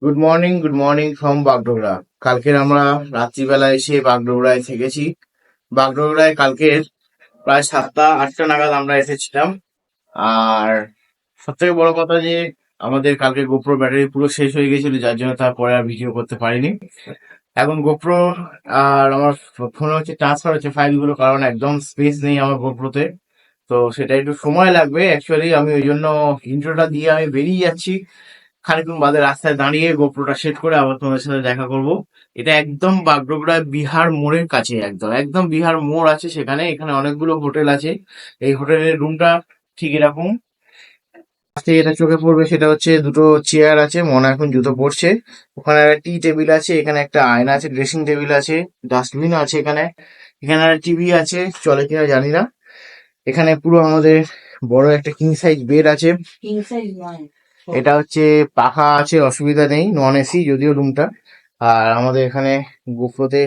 Good morning from Bagdogra. কালকের আমরা রাত্রিবেলা এসে বাগডোগরায় থেকেছি। বাগডোগরায় কালকের প্রায় 7টা 8টা নাগাদ আমরা এসেছিলাম। আর সব থেকে বড় কথা যে আমাদের কালকে গোপ্রো ব্যাটারি পুরো শেষ হয়ে গেছিল, যার জন্য তারপরে আর ভিডিও করতে পারিনি। এখন গোপ্রো আর আমার ফোনে হচ্ছে ট্রান্সফার হচ্ছে ফাইলগুলো, কারণ একদম স্পেস নেই আমার গোপ্রোতে। তো সেটা একটু সময় লাগবে। অ্যাকচুয়ালি আমি ওই জন্য ইন্ট্রোটা দিয়ে আমি বেরিয়ে যাচ্ছি। খানিকক্ষণ বাদে রাস্তায় দাঁড়িয়ে গোপ্রোটা সেট করে আবার তোমাদের সাথে দেখা করব। এটা একদম বাগডোগরা বিহার মোড়ের কাছে, একদম একদম বিহার মোড় আছে সেখানে। এখানে অনেকগুলো হোটেল আছে। এই হোটেলের রুমটা ঠিক এরকম। ফার্স্টে যেটা চোখে পড়বে সেটা হচ্ছে দুটো চেয়ার আছে, মনে এখন জুতো পড়ছে। ওখানে একটা টি টেবিল আছে, এখানে একটা আয়না আছে, ড্রেসিং টেবিল আছে, ডাস্টবিন আছে এখানে। এখানে একটা টিভি আছে, চলে কিনা জানি না। এখানে পুরো আমাদের বড় একটা কিং সাইজ বেড আছে। এটা হচ্ছে পাখা আছে, অসুবিধা নেই, নন এসি যদিও রুমটা। আর আমাদের এখানে গোপ্রোতে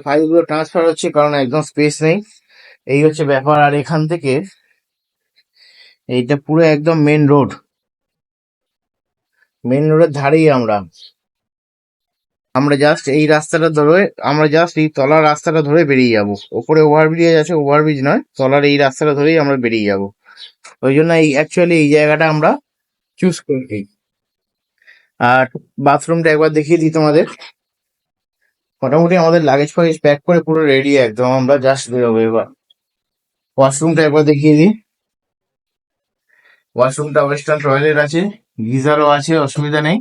ফাইলগুলো ট্রান্সফার হচ্ছে, কারণ একদম স্পেস নেই। এই হচ্ছে ব্যাপার। আর এখান থেকে এইটা পুরো একদম মেন রোডের ধারেই আমরা আমরা জাস্ট এই রাস্তাটা ধরে, আমরা জাস্ট এই তলার রাস্তাটা ধরে বেরিয়ে যাব। ওপরে ওভারব্রিজ আছে, ওভারব্রিজ নয়, তলার এই রাস্তাটা ধরেই আমরা বেরিয়ে যাব। ওই জন্য অ্যাকচুয়ালি এই জায়গাটা আমরা চুজ করি। আর বাথরুমটা একবার দেখিয়ে দিই তোমাদের। মোটামুটি আমাদের লাগেজ ফাগেজ প্যাক করে পুরো রেডি, একদম আমরা জাস্ট বেরোবো এবার। ওয়াশরুমটা একবার দেখিয়ে দিই। ওয়াশরুমটা ওয়েস্টার্ন টয়লেট আছে, গিজারও আছে, অসুবিধা নেই।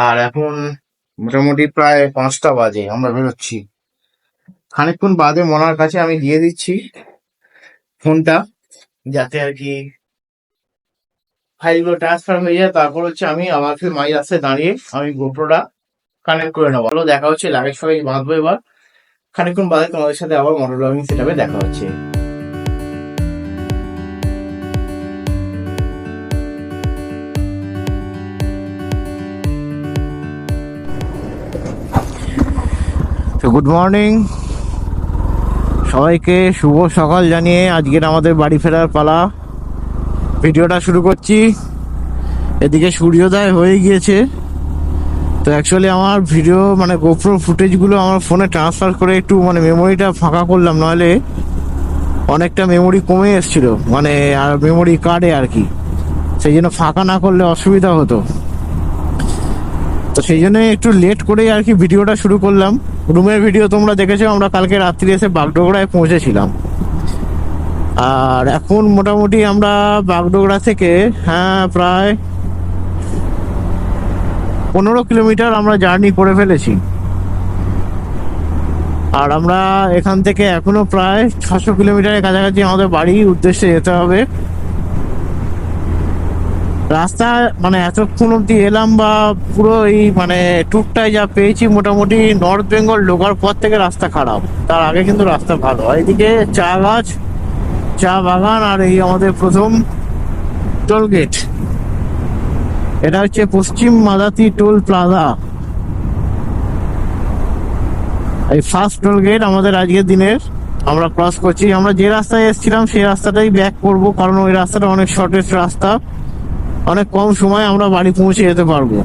আর এখন মোটামুটি প্রায় 5টা বাজে, আমরা বেরোচ্ছি। খানিকক্ষণ বাদে মনার কাছে আমি দিয়ে দিচ্ছি ফোনটা, যাতে আর কি ফাইলগুলো ট্রান্সফার হয়ে যায়। তারপর হচ্ছে আমি আবার ফির মাই রাস্তায় দাঁড়িয়ে আমি গোপ্রোটা কানেক্ট করে নেবো। দেখা হচ্ছে, লাগেজ ফাগেজ বাঁধবো এবার। খানিকক্ষণ বাদে তোমাদের সাথে আবার মোটর ব্লগিং সেটআপে দেখা হচ্ছে। তো গুড মর্নিং সবাইকে, শুভ সকাল জানিয়ে আজকের আমাদের বাড়ি ফেরার পালা। ভিডিওটা শুরু করছি। এদিকে সূর্যোদয় হয়ে গিয়েছে। তো অ্যাকচুয়ালি আমার ভিডিও মানে গোপ্রো ফুটেজগুলো আমার ফোনে ট্রান্সফার করে একটু মানে মেমোরিটা ফাঁকা করলাম, নাহলে অনেকটা মেমোরি কমে এসেছিল, মানে আর মেমোরি কার্ডে আর কি। সেই জন্য ফাঁকা না করলে অসুবিধা হতো। তো সেই জন্য একটু লেট করেই আর কি ভিডিওটা শুরু করলাম। রুমের ভিডিও তোমরা দেখেছো, আমরা কালকে রাত্রি এসে বাগডোগরায় পৌঁছেছিলাম। আর এখন মোটামুটি আমরা বাগডোগরা থেকে প্রায় 15 কিলোমিটার আমরা জার্নি করে ফেলেছি। আর আমরা এখান থেকে এখনো প্রায় 600 কিলোমিটারের কাছাকাছি আমাদের বাড়ির উদ্দেশ্যে যেতে হবে। রাস্তা মানে এতক্ষণ অব্দি এলাম বা পুরো এই মানে ট্যুরটায় যা পেয়েছি, মোটামুটি নর্থ বেঙ্গল ঢোকার পর থেকে রাস্তা খারাপ, তার আগে কিন্তু রাস্তা ভালো। এদিকে চা গাছ, চা বাগান, আর এই আমাদের প্রথম টোল গেট। এটা হচ্ছে পশ্চিম মাদাতি টোল প্লাজা। এই ফার্স্ট টোল গেট আমাদের আজকের দিনের, আমরা ক্রস করছি। আমরা যে রাস্তায় এসেছিলাম সেই রাস্তাটাই ব্যাক করব, কারণ ওই রাস্তাটা অনেক শর্টেস্ট রাস্তা, অনেক কম সময় আমরা বাড়ি পৌঁছে যেতে পারবো।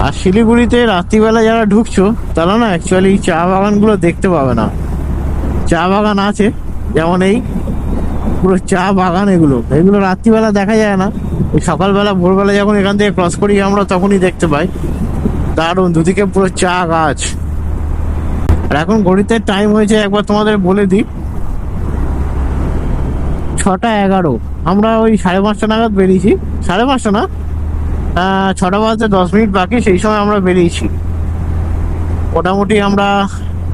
আর শিলিগুড়িতে রাত্রিবেলা যারা ঢুকছো তারা না অ্যাকচুয়ালি চা বাগানগুলো দেখতে পাবে না। চা বাগান আছে, যেমন এই পুরো চা বাগান, এগুলো রাত্রিবেলা দেখা যায় না। ওই সকালবেলা ভোরবেলা যখন এখান থেকে ক্রস করি আমরা, তখনই দেখতে পাই। দারুণ, দুদিকে পুরো চা গাছ। আর এখন ঘড়িতে টাইম হয়েছে, একবার তোমাদের বলে দিই, 6টা 11। আমরা ওই 5:30 নাগাদ বেরিয়েছি। 5:30 না, 6টা বাজতে 10 মিনিট বাকি, সেই সময় আমরা বেরিয়েছি। মোটামুটি আমরা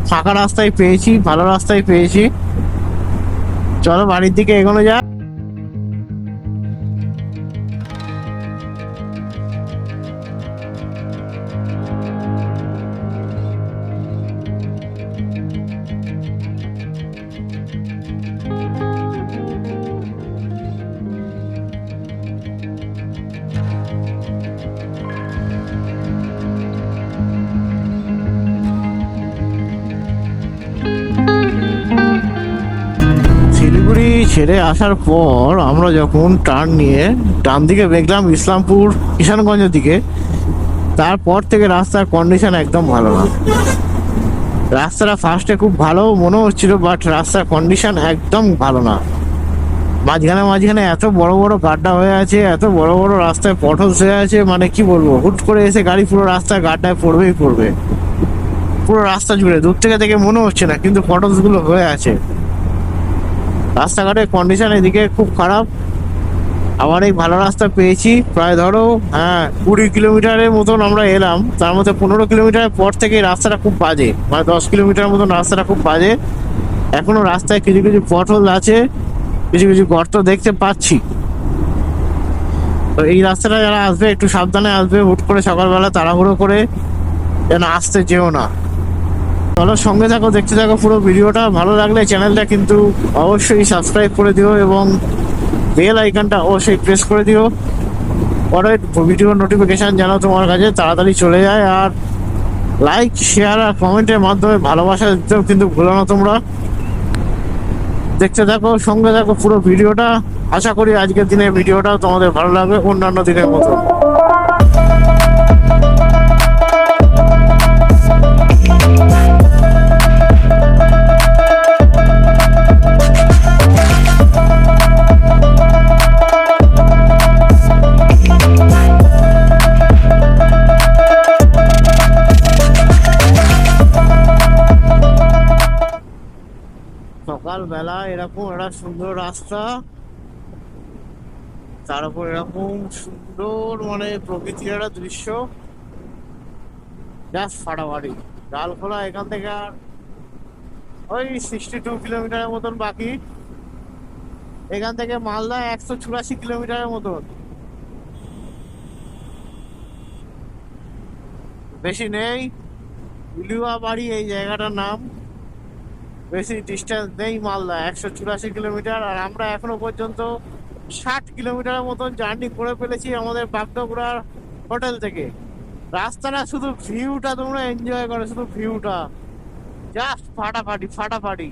ফাঁকা রাস্তায় পেয়েছি, ভালো রাস্তায় পেয়েছি। চলো বাড়ির দিকে এগোনো যাক। শিলিগুড়ি ছেড়ে আসার পর আমরা যখন টার্ন নিয়ে ডান দিকে দেখলাম ইসলামপুর কিষানগঞ্জের দিকে, তারপর থেকে রাস্তার কন্ডিশন একদম ভালো না। রাস্তাটা ফার্স্টে খুব ভালো মনে হচ্ছিল, বাট রাস্তার কন্ডিশন একদম ভালো না। মাঝখানে মাঝখানে এত বড় বড় গাড্ডা হয়ে আছে, এত বড় বড় রাস্তায় পটলস হয়ে আছে, মানে কি বলবো, হুট করে এসে গাড়ি পুরো রাস্তায় গাড্ডায় পড়বেই পড়বে। পুরো রাস্তা জুড়ে দূর থেকে দেখে মনে হচ্ছে না, কিন্তু পটলস গুলো হয়ে আছে। রাস্তাঘাটের কন্ডিশন এদিকে খুব খারাপ। আবার এই ভালো রাস্তা পেয়েছি প্রায় ধরো 20 কিলোমিটারের মতন আমরা এলাম, তার মধ্যে 15 কিলোমিটারের পর থেকে রাস্তাটা খুব বাজে, মানে 10 কিলোমিটার মতন রাস্তাটা খুব বাজে। এখনো রাস্তায় কিছু কিছু পটল আছে, কিছু কিছু গর্ত দেখতে পাচ্ছি। তো এই রাস্তাটা যারা আসবে একটু সাবধানে আসবে, হুট করে সকালবেলা তাড়াহুড়ো করে যেন আসতে যেও না। চলো সঙ্গে থাকো, দেখতে থাকো পুরো ভিডিওটা। ভালো লাগলে চ্যানেলটা কিন্তু অবশ্যই সাবস্ক্রাইব করে দিও এবং বেল আইকনটা অবশ্যই প্রেস করে দিও, পরে ভিডিও নোটিফিকেশন যেন তোমার কাছে তাড়াতাড়ি চলে যায়। আর লাইক, শেয়ার আর কমেন্টের মাধ্যমে ভালোবাসা দিতেও কিন্তু ভুলো না তোমরা। দেখতে থাকো, সঙ্গে থাকো পুরো ভিডিওটা। আশা করি আজকের দিনের ভিডিওটাও তোমাদের ভালো লাগবে অন্যান্য দিনের মতো। সকালবেলা এরকম একটা সুন্দর রাস্তা, তার উপর এরকম সুন্দর মানে প্রকৃতির একটা দৃশ্য, জাস্ট ফাটাফাটি। ডালখোলা এখান থেকে আর ওই 62 কিলোমিটারের মতন বাকি। এখান থেকে মালদা 184 কিলোমিটারের মতন, বেশি নেই। উলিয়া বাড়ি এই জায়গাটার নাম, বেশি ডিস্টেন্স নেই। মালদা 184 কিলোমিটার, আর আমরা এখনো পর্যন্ত 60 কিলোমিটারের মতন জার্নি করে ফেলেছি আমাদের বাগডোগরার হোটেল থেকে। রাস্তাটা শুধু ভিউটা তোমরা এনজয় করো, শুধু ভিউটা জাস্ট ফাটাফাটি ফাটাফাটি।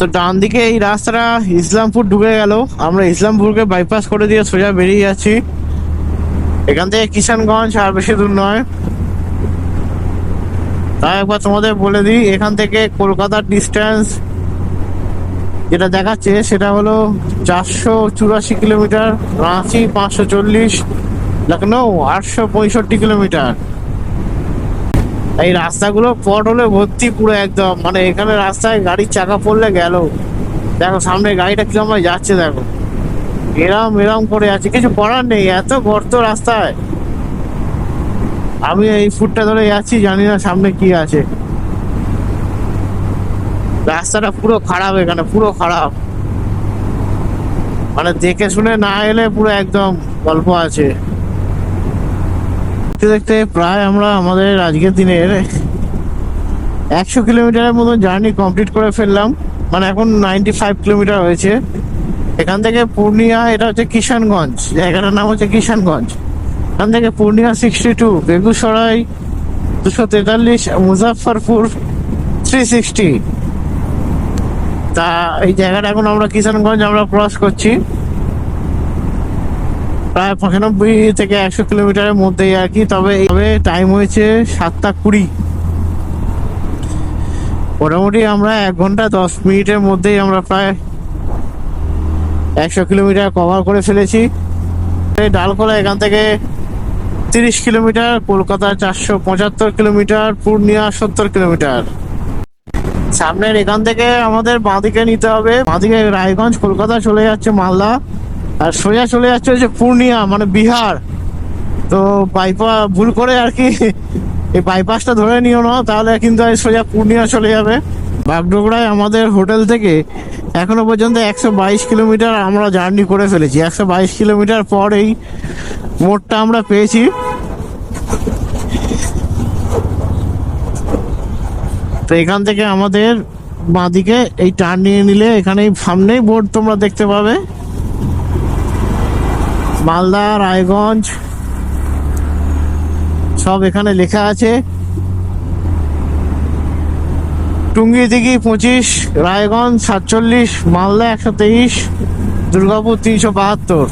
তো ডান দিকে এই রাস্তাটা ইসলামপুর ঢুকে গেল, আমরা ইসলামপুরকে বাইপাস করে দিয়ে সোজা বেরিয়ে যাচ্ছি। এখান থেকে কিষানগঞ্জ আর বেশি দূর নয়। তাই একবার তোমাদের বলে দিই, এখান থেকে কলকাতার ডিস্টেন্স যেটা দেখাচ্ছে সেটা হলো 484 কিলোমিটার, রাঁচি 540, লখনৌ 865 কিলোমিটার। এই রাস্তাগুলো পটলে ভর্তি পুরো একদম, মানে এখানে রাস্তায় গাড়ির চাকা পড়লে গেল। দেখো সামনে গাড়িটা কিরম যাচ্ছে, দেখো এরম এরম করে আছে, কিছু করার নেই, এত গর্ত রাস্তায়। আমি এই ফুটটা ধরে যাচ্ছি, জানি না সামনে কি আছে। রাস্তাটা পুরো খারাপ, এখানে পুরো খারাপ, মানে দেখে শুনে না এলে পুরো একদম গল্প আছে। দেখতে দেখতে প্রায় আমরা আমাদের আজকের দিনের 100 কিলোমিটারের মতো জার্নি কমপ্লিট করে ফেললাম, মানে এখন 95 কিলোমিটার হয়েছে। এখান থেকে পূর্ণিয়া, এটা হচ্ছে কিষানগঞ্জ, জায়গাটার নাম হচ্ছে কিষানগঞ্জ। এখান থেকে পূর্ণিয়া 62, বেগুসরাই 243, মুজাফফরপুর 360। তা এই জায়গাটা এখন আমরা কিষানগঞ্জ আমরা ক্রস করছি, প্রায় 95 থেকে 100 কিলোমিটারের মধ্যেই আর কি। তবে টাইম হয়েছে 7টা 20। মোটামুটি আমরা 1 ঘন্টা 10 মিনিটের মধ্যেই আমরা প্রায় 100 কিলোমিটার কভার করে ফেলেছি। ডালখোলা এখান থেকে 30 kilometre, Kolkata 475 kilometre, Purnia 70 kilometre. সামনের এখান থেকে আমাদের বাঁদিকে নিতে হবে, বাঁদিকে রায়গঞ্জ কলকাতা চলে যাচ্ছে মালদা, আর সোজা চলে যাচ্ছে হচ্ছে পূর্ণিয়া মানে বিহার। তো বাইপাস ভুল করে আর কি এই বাইপাসটা ধরে নিও না, তাহলে কিন্তু সোজা পূর্ণিয়া চলে যাবে। বাগডোগরায় আমাদের হোটেল থেকে এখনো পর্যন্ত 122 কিলোমিটার আমরা জার্নি করে ফেলেছি। 122 কিলোমিটার পর এই মোড়টা আমরা পেয়েছি। তো এখান থেকে আমাদের বাঁদিকে এই টার্ন নিয়ে নিলে এখানেই সামনেই বোর্ড তোমরা দেখতে পাবে, মালদা, রায়গঞ্জ সব এখানে লেখা আছে। টুঙ্গিদিঘি 25, রায়গঞ্জ 47, মালদা 123, দুর্গাপুর 372।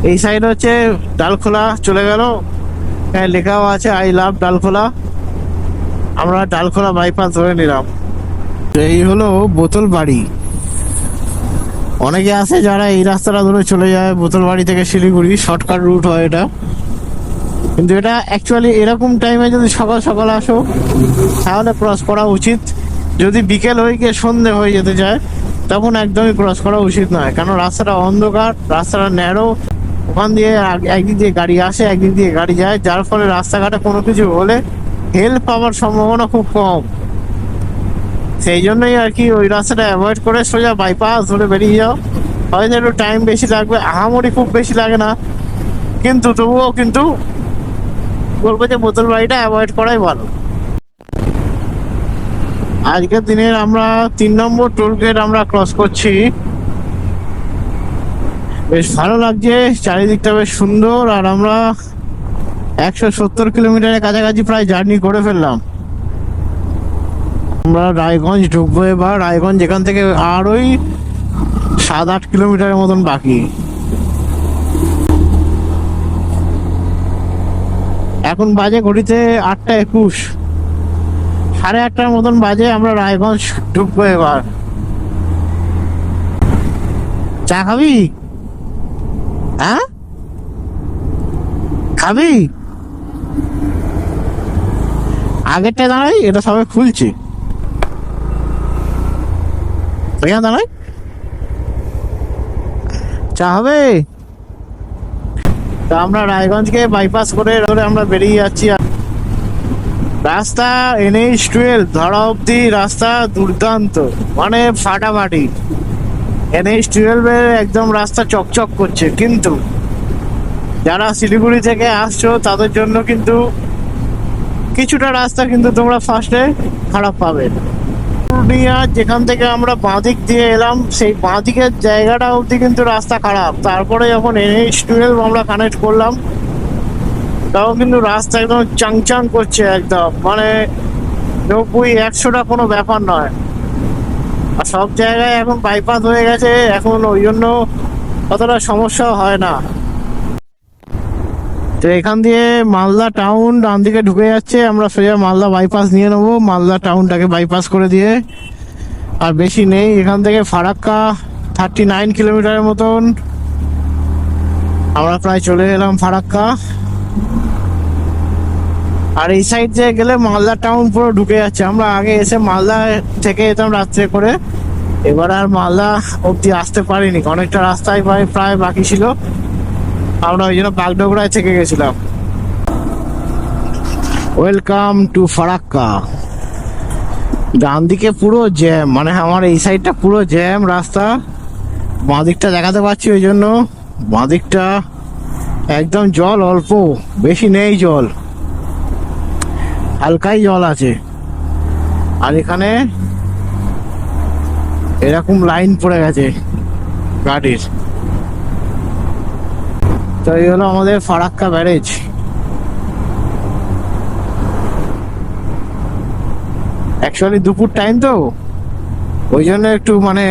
এই সাইড হচ্ছে ডালখোলা চলে গেল, এখানে লেখাও আছে আই লাভ ডালখোলা। আমরা ডালখোলা বাইপাস ধরে নিলাম। তো এই হলো বোতল বাড়ি। অনেকে আছে যারা এই রাস্তাটা ধরে চলে যায় বোতল বাড়ি থেকে শিলিগুড়ি, শর্টকাট রুট হয় এটা। কিন্তু এটা অ্যাকচুয়ালি এরকম টাইমে যদি সকাল সকাল আসো তাহলে ক্রস করা উচিত। যদি বিকেল হয়ে গিয়ে সন্ধে হয়ে যেতে চায় তখন একদমই ক্রস করা উচিত নয়, কারণ রাস্তাটা অন্ধকার, রাস্তাটা ন্যারো, ওখান দিয়ে একদিক দিয়ে গাড়ি আসে একদিক দিয়ে গাড়ি যায়, যার ফলে রাস্তাঘাটে কোনো কিছু হলে হেল্প পাওয়ার সম্ভাবনা খুব কম। সেই জন্যই আর কি ওই রাস্তাটা অ্যাভয়েড করে সোজা বাইপাস ধরে বেরিয়ে যাও। হয়তো একটু টাইম বেশি লাগবে, আহামরি খুব বেশি লাগে না, কিন্তু তবুও কিন্তু বলবো যে বোতল বাড়িটা অ্যাভয়েড করাই ভালো। আজকের দিনের আমরা 3 নম্বর টোল গেট আমরা ক্রস করছি। বেশ ভালো লাগছে, চারিদিকটা বেশ সুন্দর। আর আমরা 170 কিলোমিটারের কাছাকাছি প্রায় জার্নি করে ফেললাম। আমরা রায়গঞ্জ ঢুকবো এবার। রায়গঞ্জ এখান থেকে আর ওই 7-8 কিলোমিটারের মতন বাকি। এখন বাজে ঘড়িতে 8টা 21, 8:30টার মতন বাজে। আমরা রায়গঞ্জ ঢুকবো এবার। চা খাবি? হ্যাঁ খাবি? আগেরটা দাঁড়াই, এটা সবাই খুলছে, দাঁড়াই। চা হবে? তা আমরা রায়গঞ্জকে বাইপাস করে আমরা বেরিয়ে যাচ্ছি। রাস্তা NH-12 ধরা অব্দি রাস্তা দুর্দান্ত, মানে ফাটাফাটি। NH-12 এর একদম রাস্তা চকচক করছে। কিন্তু যারা শিলিগুড়ি থেকে আসছো তাদের জন্য কিন্তু কিছুটা রাস্তা কিন্তু তোমরা ফার্স্টে খারাপ পাবে। পুরুলিয়া যেখান থেকে আমরা বাঁদিক দিয়ে এলাম সেই বাঁদিকের জায়গাটা অবধি কিন্তু রাস্তা খারাপ। তারপরে যখন NH-12 আমরা কানেক্ট করলাম তাও কিন্তু রাস্তা একদম চাংচাং করছে, একদম মানে 90-100টা কোনো ব্যাপার নয়। আর সব জায়গায় এখন বাইপাস হয়ে গেছে এখন, ওই জন্য অতটা সমস্যা হয় না। তো এখান দিয়ে মালদা টাউন ডান দিকে ঢুকে যাচ্ছে, আমরা সোজা মালদা বাইপাস নিয়ে নেবো, মালদা টাউনটাকে বাইপাস করে দিয়ে। আর বেশি নেই, এখান থেকে ফারাক্কা 39 কিলোমিটারের মতন। আমরা প্রায় চলে এলাম ফারাক্কা। আর এই সাইড দিয়ে গেলে মালদা টাউন পুরো ঢুকে যাচ্ছে। আমরা আগে এসে মালদা থেকে যেতাম রাত্রে করে, এবার আর মালদা অব্দি আসতে পারিনি, অনেকটা রাস্তায় প্রায় বাকি ছিল। আমরা ওই জন্য বাগডোগরায় থেকে গেছিলাম। Welcome to Farakka. ডান দিকে পুরো জ্যাম, মানে আমার এই সাইডটা পুরো জ্যাম রাস্তা। বাঁ দিকটা দেখাতে পাচ্ছি ওই জন্য। বাঁ দিকটা একদম জল অল্প, বেশি নেই জল, হালকাই জল আছে। আর এখানে এরকম লাইন পড়ে গেছে গাড়ির। তো এই হলো আমাদের ফারাক্কা ব্যারেজ। অ্যাকচুয়ালি দুপুর টাইম তো, ওই জন্য একটু মানে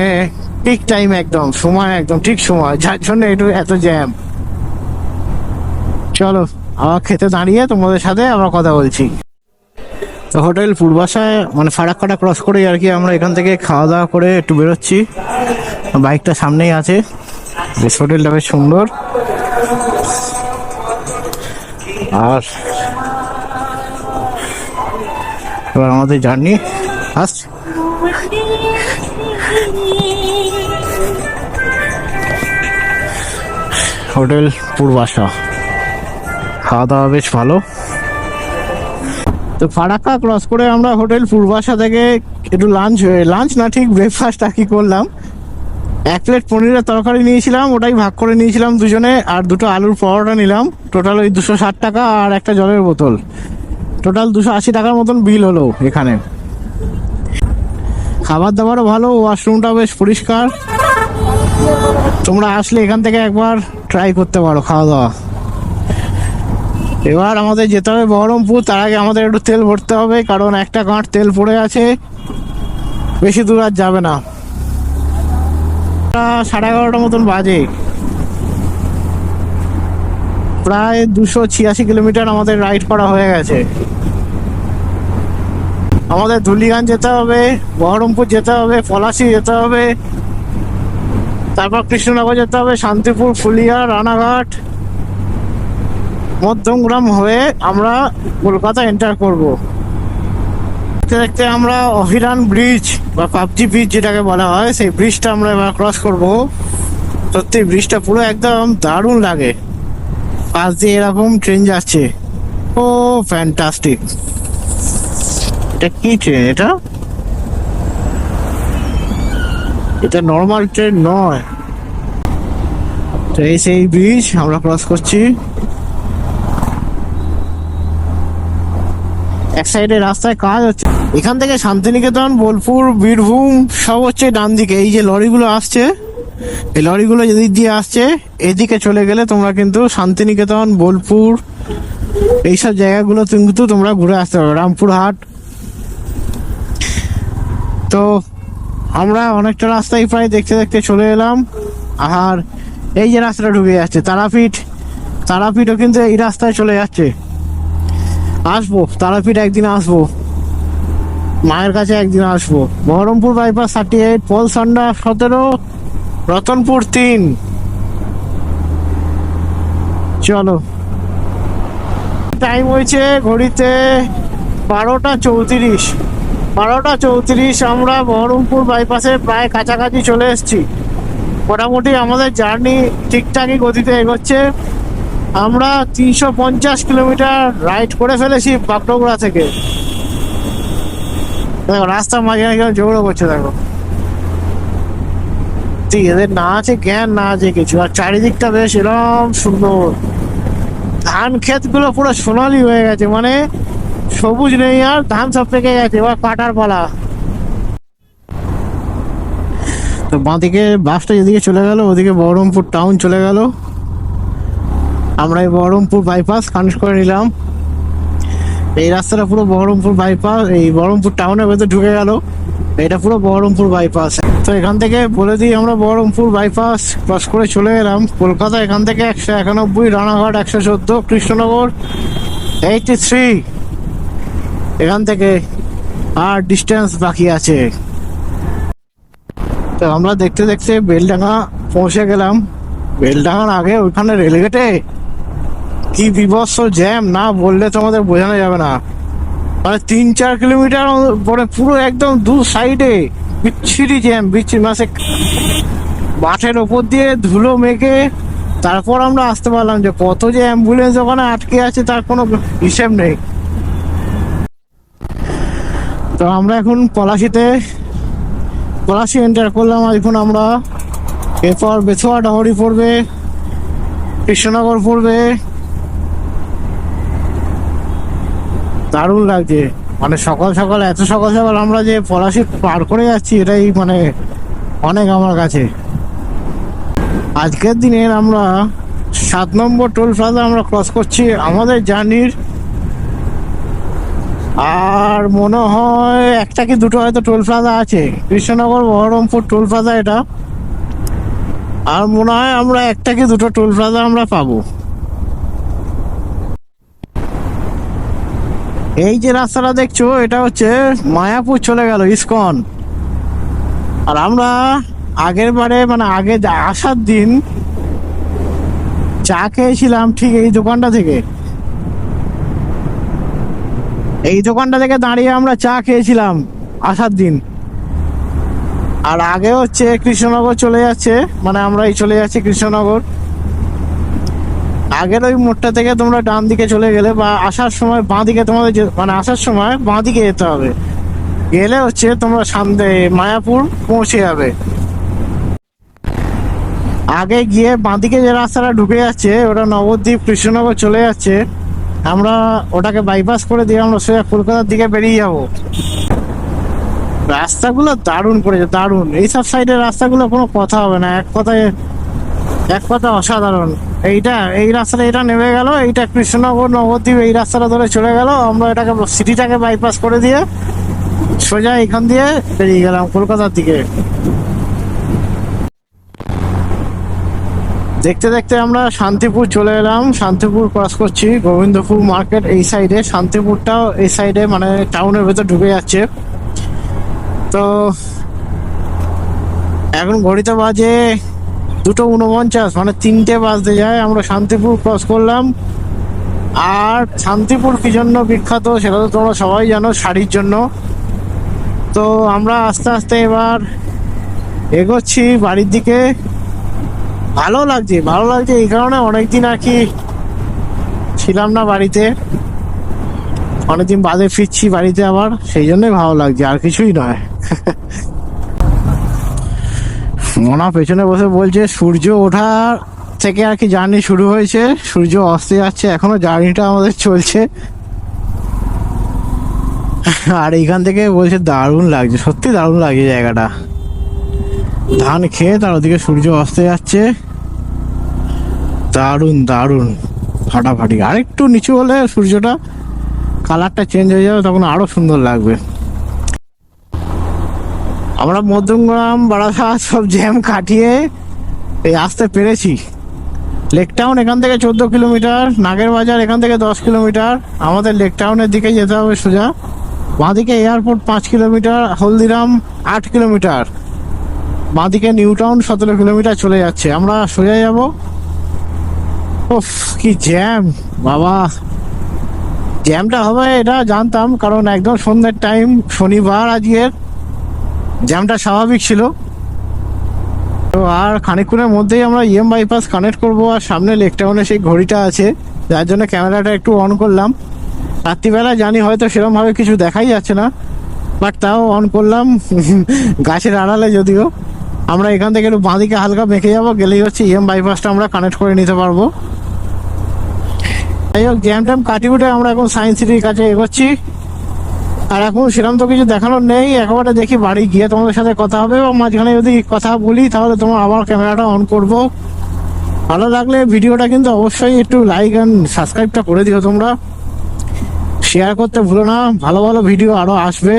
ঠিক টাইম, একদম সময়, একদম ঠিক সময়, যার জন্য একটু এত জ্যাম। চলো আবার খেতে দাঁড়িয়ে তোমাদের সাথে আবার কথা বলছি। তো হোটেল পূর্বাশায় মানে ফারাক্কাটা ক্রস করেই আর কি আমরা এখান থেকে খাওয়া দাওয়া করে একটু বেরোচ্ছি। বাইকটা সামনেই আছে, বেশ হোটেলটা বেশ সুন্দর। আর এবার আমাদের জার্নি আসছে। হোটেল পূর্বাশা, খাওয়া দাওয়া বেশ ভালো। তো ফারাক্কা ক্রস করে আমরা হোটেল পূর্বাশা থেকে একটু লাঞ্চ না ঠিক ব্রেকফাস্ট আর কি করলাম। 1 প্লেট পনিরের তরকারি নিয়েছিলাম, ওটাই ভাগ করে নিয়েছিলাম দুজনে, আর 2টো আলুর পরোটা নিলাম। টোটাল ওই 260 টাকা, আর একটা জলের বোতল। টোটাল 280 টাকার মতন বিল হলো এখানে। খাবার দাবারও ভালো, ওয়াশরুমটা বেশ পরিষ্কার। তোমরা আসলে এখান থেকে একবার ট্রাই করতে পারো খাওয়া দাওয়া। এবার আমাদের যেতে হবে বহরমপুর। তার আগে আমাদের একটু তেল ভরতে হবে, কারণ একটা গাঁট তেল পড়ে আছে, বেশি দূর আর যাবে না। 11:30 মতন বাজে। প্রায় 286 কিলোমিটার আমাদের রাইড করা হয়ে গেছে। আমাদের ধুলিগঞ্জ যেতে হবে, বহরমপুর যেতে হবে, পলাশী যেতে হবে, তারপর কৃষ্ণনগর যেতে হবে, শান্তিপুর, ফুলিয়া, রানাঘাট, মধ্যমগ্রাম হয়ে আমরা কলকাতা এন্টার করব। দেখতে দেখতে আমরা অভিরান ব্রিজ বা পাবজি ব্রিজ যেটাকে বলা হয়, সেই ব্রিজটা আমরা এবার ক্রস করব। সত্যি ব্রিজটা পুরো একদম দারুণ লাগে, পাশ দিয়ে এরকম ট্রেন যাচ্ছে। ও ফ্যান্টাস্টিক! এটা কি ট্রেন? এটা নর্মাল ট্রেন নয়। তো এই সেই ব্রিজ আমরা ক্রস করছি। এক সাইডে রাস্তায় কাজ হচ্ছে। এখান থেকে শান্তিনিকেতন, বোলপুর, বীরভূম সব হচ্ছে ডান দিকে। এই যে লরিগুলো আসছে, এই লরিগুলো যেদিক দিয়ে আসছে, এদিকে চলে গেলে তোমরা কিন্তু শান্তিনিকেতন, বোলপুর এইসব জায়গাগুলো কিন্তু তোমরা ঘুরে আসতে পারবে, রামপুরহাট। তো আমরা অনেকটা রাস্তায় প্রায় দেখতে দেখতে চলে এলাম। আর এই যে রাস্তাটা ঢুকে যাচ্ছে তারাপীঠও কিন্তু এই রাস্তায় চলে যাচ্ছে। আসবো তারাপীঠ একদিন, আসবো মায়ের কাছে একদিন আসবো। বহরমপুর বাইপাস 38, পলসান্ডা 17, রতনপুর 3। চলো, টাইম হয়েছে ঘড়িতে 12:34। আমরা বহরমপুর বাইপাসে প্রায় কাছাকাছি চলে এসেছি। মোটামুটি আমাদের জার্নি ঠিকঠাকই গতিতে এগোচ্ছে। আমরা 350 কিলোমিটার রাইড করে ফেলেছি বাগডোগরা থেকে। দেখো রাস্তার মাঝখানে কেউ ঝগড়া করছে, দেখো। এদের না আছে জ্ঞান, না আছে কিছু। আর চারিদিকটা বেশ এরকম সুন্দর, ধান ক্ষেত গুলো পুরো সোনালি হয়ে গেছে, মানে সবুজ নেই আর, ধান সব পেকে গেছে, এবার কাটার পালা। তো বাঁদিকে বাসটা যেদিকে চলে গেল, ওদিকে বহরমপুর টাউন চলে গেল। আমরা এই বহরমপুর বাইপাস কানেক্ট করে নিলাম। এই রাস্তাটা পুরো বহরমপুর বাইপাস, এই বহরমপুর টাউনের ভেতর ঢুকে গেল। এটা পুরো বহরমপুর বাইপাস। তো এখান থেকে বলে দিই, আমরা বহরমপুর বাইপাস ক্রস করে চলে এলাম কলকাতা। এখান থেকে 191, রানাঘাট 114, কৃষ্ণনগর 83। এখান থেকে আর ডিস্টেন্স বাকি আছে। তো আমরা দেখতে দেখতে বেলডাঙ্গা পৌঁছে গেলাম। বেলডাঙ্গার আগে ওইখানে রেলগেটে কি বিভৎস জ্যাম, না বললে তোমাদের বোঝানো যাবে না। মানে 3-4 কিলোমিটার পরে পুরো একদম দু সাইডে বিচ্ছিরি জ্যাম, মানে মাঠের ওপর দিয়ে ধুলো মেঘে। তারপর আমরা আসতে পারলাম যে কত যে অ্যাম্বুলেন্স ওখানে আটকে আছে তার কোনো হিসেব নেই। তো আমরা এখন পলাশি এন্টার করলাম। এখন আমরা এরপর বেথুয়া ডহরি পড়বে, কৃষ্ণনগর পড়বে। দারুণ লাগছে, মানে সকাল সকাল, এত সকাল সকাল আমরা যে পলাশি পার করে যাচ্ছি, এটাই মানে অনেক আমার কাছে। আজকের দিনের আমরা 7 নম্বর টোল প্লাজা আমরা ক্রস করছি আমাদের জার্নির। আর মনে হয় একটা কি দুটো হয়তো টোল প্লাজা আছে, কৃষ্ণনগর বহরমপুর টোল প্লাজা এটা। আর মনে হয় আমরা একটা কি দুটো টোল প্লাজা আমরা পাবো। এই যে রাস্তাটা দেখছো, এটা হচ্ছে মায়াপুর চলে গেল ইসকন। আর আমরা আগের বারে, মানে আগে আসার দিন চা খেয়েছিলাম ঠিক এই দোকানটা থেকে। এই দোকানটা থেকে দাঁড়িয়ে আমরা চা খেয়েছিলাম আসার দিন। আর আগে হচ্ছে কৃষ্ণনগর চলে যাচ্ছে, মানে আমরা এই চলে যাচ্ছি কৃষ্ণনগর। আগের ওই মোড়টা থেকে তোমরা ডান দিকে চলে গেলে বা আসার সময় বাঁ দিকে তোমাদের মানে আসার সময় বাঁ দিকে যেতে হবে, গেলে হচ্ছে তোমরা সামনে মায়াপুর পৌঁছে যাবে। আগে গিয়ে বাঁদিকে যে রাস্তাটা ঢুকে যাচ্ছে ওটা নবদ্বীপ কৃষ্ণনগর চলে যাচ্ছে, আমরা ওটাকে বাইপাস করে দিয়ে আমরা সোজা কলকাতার দিকে বেরিয়ে যাব। রাস্তাগুলো দারুণ করেছে, দারুণ। এইসব সাইডের রাস্তাগুলো কোনো কথা হবে না, এক কথা অসাধারণ। এই রাস্তাটা এটা নেমে গেল, এইটা কৃষ্ণনগর নবদ্বীপ এই রাস্তাটা ধরে চলে গেল, আমরা এটাকে সিটিটাকে বাইপাস করে দিয়ে সোজা এখান দিয়ে বেরিয়ে গেলাম কলকাতার দিকে। দেখতে দেখতে আমরা শান্তিপুর চলে এলাম, শান্তিপুর ক্রস করছি, গোবিন্দপুর মার্কেট এই সাইডে, শান্তিপুরটাও এই সাইডে, মানে টাউনের ভেতর ঢুকে যাচ্ছে। তো এখন ঘড়িতে বাজে 2:49, মানে 3টে বাজতে যায়। আমরা শান্তিপুর ক্রস করলাম। আর শান্তিপুর কি জন্য বিখ্যাত সেটা তো তোমরা সবাই জানো, শাড়ির জন্য। তো আমরা আস্তে আস্তে এবার এগোচ্ছি বাড়ির দিকে। ভালো লাগছে এই কারণে, অনেকদিন আর কি ছিলাম না বাড়িতে, অনেকদিন বাদে ফিরছি বাড়িতে আবার, সেই জন্যই ভালো লাগছে, আর কিছুই নয়। মনা পেছনে বসে বলছে সূর্য ওঠার থেকে আর কি জার্নি শুরু হয়েছে, সূর্য অস্তে যাচ্ছে, এখনো জার্নিটা আমাদের চলছে। আর এইখান থেকে বলছে দারুণ লাগছে, সত্যি দারুণ লাগছে জায়গাটা। ধান খেয়ে তার ওদিকে সূর্য অস্তে যাচ্ছে, দারুণ দারুণ ফাটাফাটি। আর একটু নিচু হলে সূর্যটা কালারটা চেঞ্জ হয়ে যাবে, তখন আরো সুন্দর লাগবে। আমরা মধ্যমগ্রাম বারাসাত সব জ্যাম কাটিয়ে এই আসতে পেরেছি। লেক টাউন এখান থেকে 14 কিলোমিটার, নাগের বাজার এখান থেকে 10 কিলোমিটার। আমাদের লেক টাউনের দিকে যেতে হবে সোজা। বাঁদিকে এয়ারপোর্ট 5 কিলোমিটার, হলদিরাম 8 কিলোমিটার, বাঁদিকে নিউ টাউন 17 কিলোমিটার চলে যাচ্ছে। আমরা সোজা যাব। ওফ কি জ্যাম বাবা! জ্যামটা হবে এটা জানতাম, কারণ একদম সন্ধ্যের টাইম, শনিবার আজকের, জ্যামটা স্বাভাবিক ছিল। তো আর খানিকক্ষণের মধ্যেই আমরা বাইপাস কানেক্ট করব, আর সামনে লেক টাউনে সেই ঘড়িটা আছে, যার জন্য ক্যামেরাটা একটু অন করলাম। রাত্রিবেলা জানি হয়তো সেরকমভাবে কিছু দেখাই যাচ্ছে না, বাট তাও অন করলাম। গাছের আড়ালে যদিও। আমরা এখান থেকে একটু বাঁদিকে হালকা বেঁকে যাবো, গেলেই হচ্ছে বাইপাসটা আমরা কানেক্ট করে নিতে পারবো। যাই হোক, জ্যাম ট্যাম কাটি উঠে আমরা এখন সায়েন্স সিটির কাছে এগোচ্ছি। আর এখন সেরকম তো কিছু দেখানোর নেই, একেবারে দেখি বাড়ি গিয়ে তোমাদের সাথে কথা হবে, এবং মাঝখানে যদি কথা বলি তাহলে তোমার আবার ক্যামেরাটা অন করব। ভালো লাগলে ভিডিওটা কিন্তু অবশ্যই একটু লাইক অ্যান্ড সাবস্ক্রাইবটা করে দিও তোমরা, শেয়ার করতে ভুলো না, ভালো ভালো ভিডিও আরো আসবে।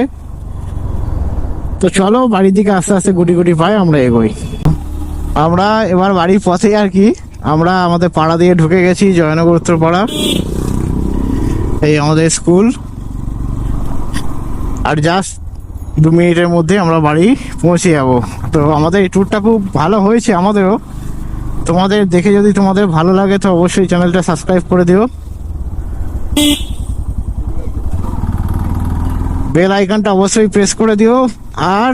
তো চলো বাড়ির দিকে আস্তে আস্তে গুটি গুটি পাই আমরা এগোই। আমরা এবার বাড়ির পথে আর কি, আমরা আমাদের পাড়া দিয়ে ঢুকে গেছি, জয়নগর উত্তর পাড়া, এই আমাদের স্কুল। আর জাস্ট 2 মিনিটের মধ্যে আমরা বাড়ি পৌঁছে যাব। তো আমাদের এই ট্যুরটা খুব ভালো হয়েছে আমাদেরও। তোমাদের দেখে যদি তোমাদের ভালো লাগে তো অবশ্যই চ্যানেলটা সাবস্ক্রাইব করে দিও, বেল আইকনটা অবশ্যই প্রেস করে দিও, আর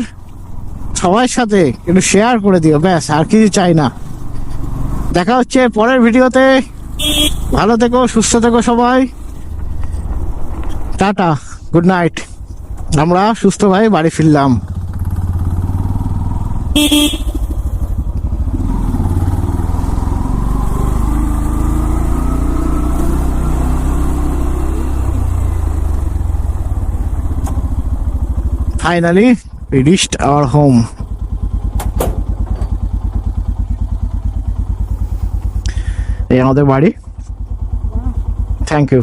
সবার সাথে একটু শেয়ার করে দিও, ব্যাস আর কিছু চাই না। দেখা হচ্ছে পরের ভিডিওতে। ভালো থেকো, সুস্থ থেকো সবাই, টাটা, গুড নাইট। আমরা সুস্থ ভাই বাড়ি ফিরলাম। Finally, we reached our home. এই আমাদের বাড়ি। Thank you.